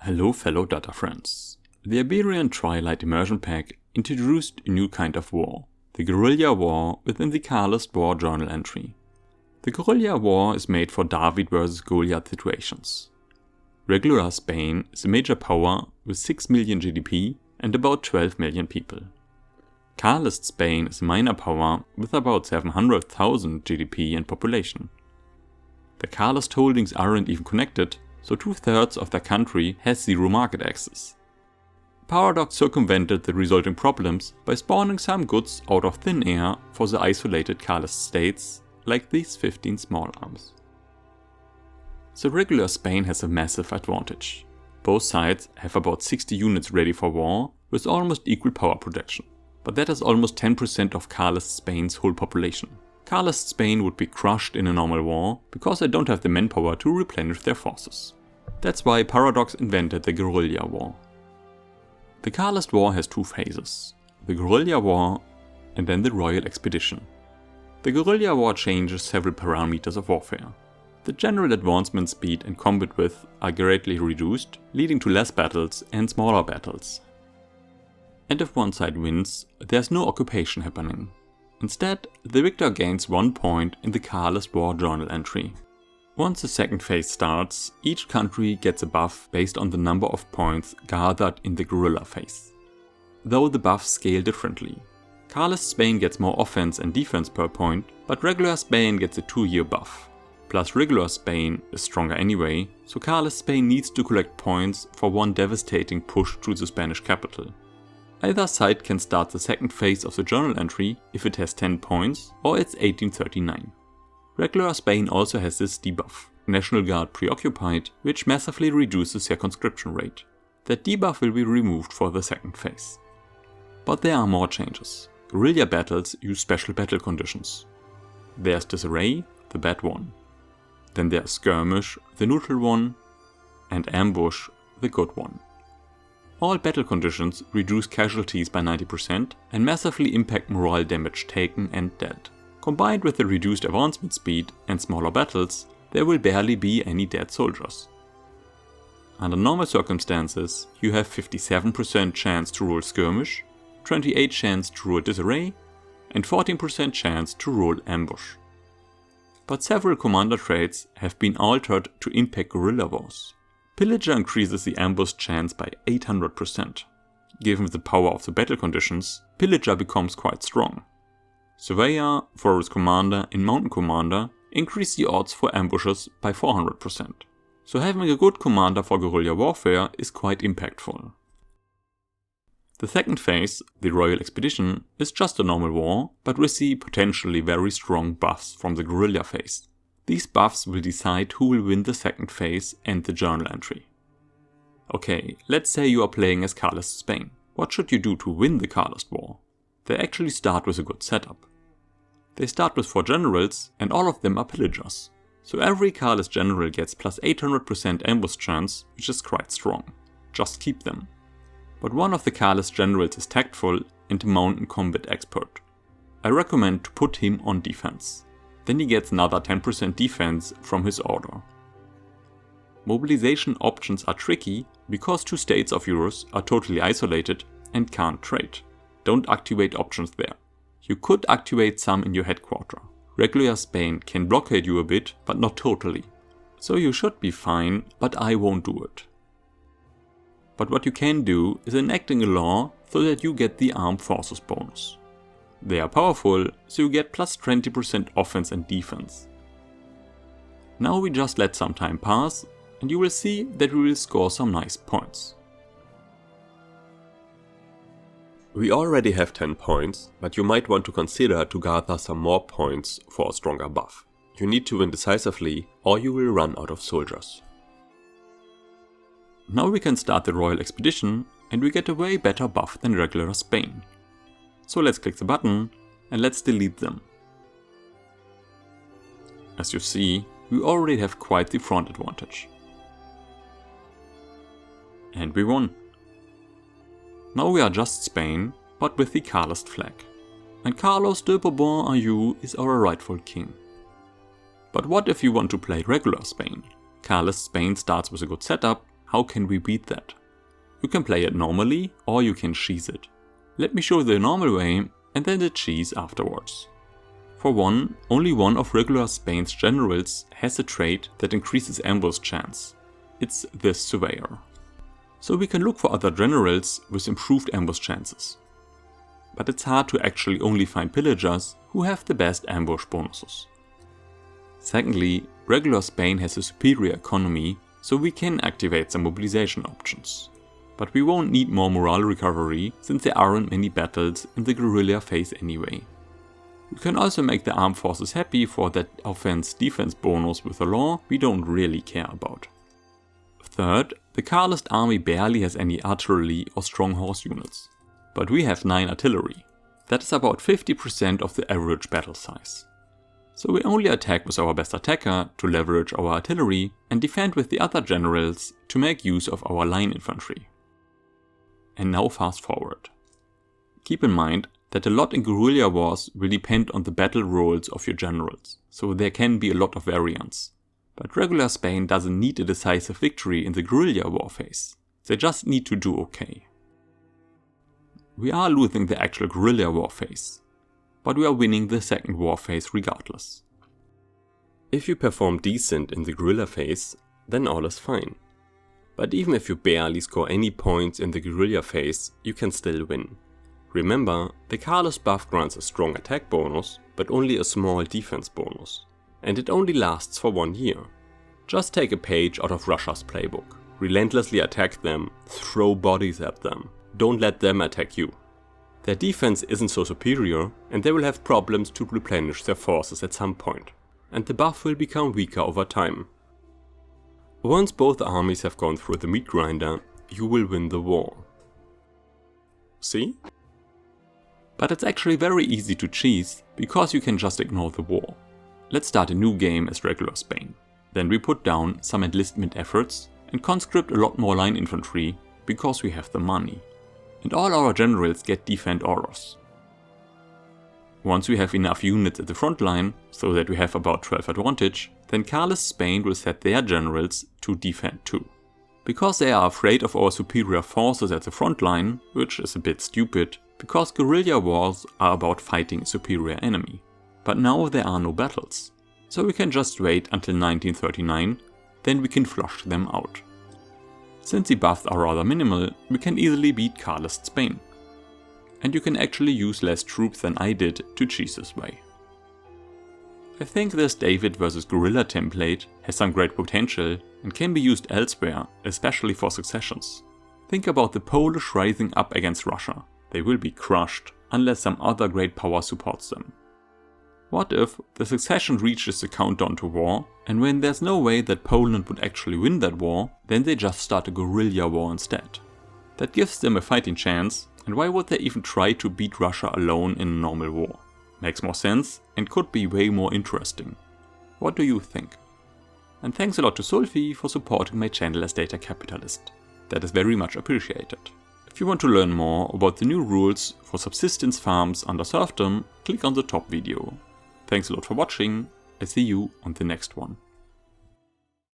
Hello fellow data friends. The Iberian Twilight immersion pack introduced a new kind of war, the Guerilla War within the Carlist War Journal Entry. The Guerilla War is made for David vs Goliath situations. Regular Spain is a major power with 6 million GDP and about 12 million people. Carlist Spain is a minor power with about 700,000 GDP and population. The Carlist holdings aren't even connected, so 2/3 of their country has zero market access. Paradox circumvented the resulting problems by spawning some goods out of thin air for the isolated Carlist states, like these 15 small arms. The regular Spain has a massive advantage. Both sides have about 60 units ready for war with almost equal power projection, but that is almost 10% of Carlist Spain's whole population. Carlist Spain would be crushed in a normal war because they don't have the manpower to replenish their forces. That's why Paradox invented the Guerilla War. The Carlist War has two phases, the Guerilla War and then the Royal Expedition. The Guerilla War changes several parameters of warfare. The general advancement speed and combat width are greatly reduced, leading to less battles and smaller battles. And if one side wins, there's no occupation happening. Instead, the victor gains 1 point in the Carlist War Journal Entry. Once the second phase starts, each country gets a buff based on the number of points gathered in the Guerilla phase. Though the buffs scale differently. Carlist Spain gets more offense and defense per point, but regular Spain gets a 2-year buff. Plus regular Spain is stronger anyway, so Carlist Spain needs to collect points for one devastating push to the Spanish capital. Either side can start the second phase of the journal entry if it has 10 points or it's 1839. Regular Spain also has this debuff, National Guard Preoccupied, which massively reduces their conscription rate. That debuff will be removed for the second phase. But there are more changes. Guerrilla battles use special battle conditions. There's disarray, the bad one. Then there's skirmish, the neutral one, and ambush, the good one. All battle conditions reduce casualties by 90% and massively impact morale damage taken and dead. Combined with the reduced advancement speed and smaller battles, there will barely be any dead soldiers. Under normal circumstances, you have 57% chance to roll skirmish, 28% chance to roll disarray, and 14% chance to roll ambush. But several commander traits have been altered to impact guerrilla wars. Pillager increases the ambush chance by 800%. Given the power of the battle conditions, Pillager becomes quite strong. Surveyor, Forest Commander and Mountain Commander increase the odds for ambushes by 400%. So having a good commander for guerrilla warfare is quite impactful. The second phase, the Royal Expedition, is just a normal war, but with the potentially very strong buffs from the guerrilla phase. These buffs will decide who will win the second phase and the journal entry. Okay, let's say you are playing as Carlist Spain. What should you do to win the Carlist War? They actually start with a good setup. They start with 4 generals and all of them are pillagers. So every Carlist general gets plus 800% ambush chance, which is quite strong. Just keep them. But one of the Carlist generals is tactful and a mountain combat expert. I recommend to put him on defense. Then he gets another 10% defense from his order. Mobilization options are tricky because 2 states of yours are totally isolated and can't trade. Don't activate options there. You could activate some in your headquarter. Regular Spain can blockade you a bit, but not totally. So you should be fine, but I won't do it. But what you can do is enacting a law so that you get the armed forces bonus. They are powerful, so you get plus 20% offense and defense. Now we just let some time pass and you will see that we will score some nice points. We already have 10 points, but you might want to consider to gather some more points for a stronger buff. You need to win decisively or you will run out of soldiers. Now we can start the Royal Expedition and we get a way better buff than regular Spain. So let's click the button and let's delete them. As you see, we already have quite the front advantage. And we won. Now we are just Spain, but with the Carlist flag. And Carlos de Bourbon-Ajoux is our rightful king. But what if you want to play regular Spain? Carlist Spain starts with a good setup, how can we beat that? You can play it normally or you can cheese it. Let me show you the normal way and then the cheese afterwards. For one, only one of regular Spain's generals has a trait that increases ambush chance. It's this Surveyor. So we can look for other generals with improved ambush chances. But it's hard to actually only find pillagers who have the best ambush bonuses. Secondly, regular Spain has a superior economy, so we can activate some mobilization options. But we won't need more morale recovery since there aren't many battles in the guerrilla phase anyway. We can also make the armed forces happy for that offense-defense bonus with a law we don't really care about. Third, the Carlist army barely has any artillery or strong horse units. But we have 9 artillery. That is about 50% of the average battle size. So we only attack with our best attacker to leverage our artillery and defend with the other generals to make use of our line infantry. And now fast forward. Keep in mind that a lot in guerrilla wars will depend on the battle roles of your generals, so there can be a lot of variance. But regular Spain doesn't need a decisive victory in the guerrilla war phase, they just need to do okay. We are losing the actual guerrilla war phase, but we are winning the second war phase regardless. If you perform decent in the guerrilla phase, then all is fine. But even if you barely score any points in the guerrilla phase, you can still win. Remember, the Carlist buff grants a strong attack bonus, but only a small defense bonus. And it only lasts for 1 year. Just take a page out of Russia's playbook. Relentlessly attack them, throw bodies at them. Don't let them attack you. Their defense isn't so superior, and they will have problems to replenish their forces at some point. And the buff will become weaker over time. Once both armies have gone through the meat grinder, you will win the war. See? But it's actually very easy to cheese, because you can just ignore the war. Let's start a new game as regular Spain. Then we put down some enlistment efforts and conscript a lot more line infantry, because we have the money. And all our generals get defend orders. Once we have enough units at the front line, so that we have about 12 advantage, then Carlist Spain will set their generals to defend too. Because they are afraid of our superior forces at the front line, which is a bit stupid, because guerrilla wars are about fighting a superior enemy. But now there are no battles, so we can just wait until 1939, then we can flush them out. Since the buffs are rather minimal, we can easily beat Carlist Spain. And you can actually use less troops than I did to cheese this way. I think this David vs Guerrilla template has some great potential and can be used elsewhere, especially for successions. Think about the Polish rising up against Russia. They will be crushed unless some other great power supports them. What if the succession reaches the countdown to war, and when there's no way that Poland would actually win that war, then they just start a guerrilla war instead? That gives them a fighting chance, and why would they even try to beat Russia alone in a normal war? Makes more sense and could be way more interesting. What do you think? And thanks a lot to Sulfi for supporting my channel as Data Capitalist. That is very much appreciated. If you want to learn more about the new rules for subsistence farms under serfdom, click on the top video. Thanks a lot for watching, I see you on the next one.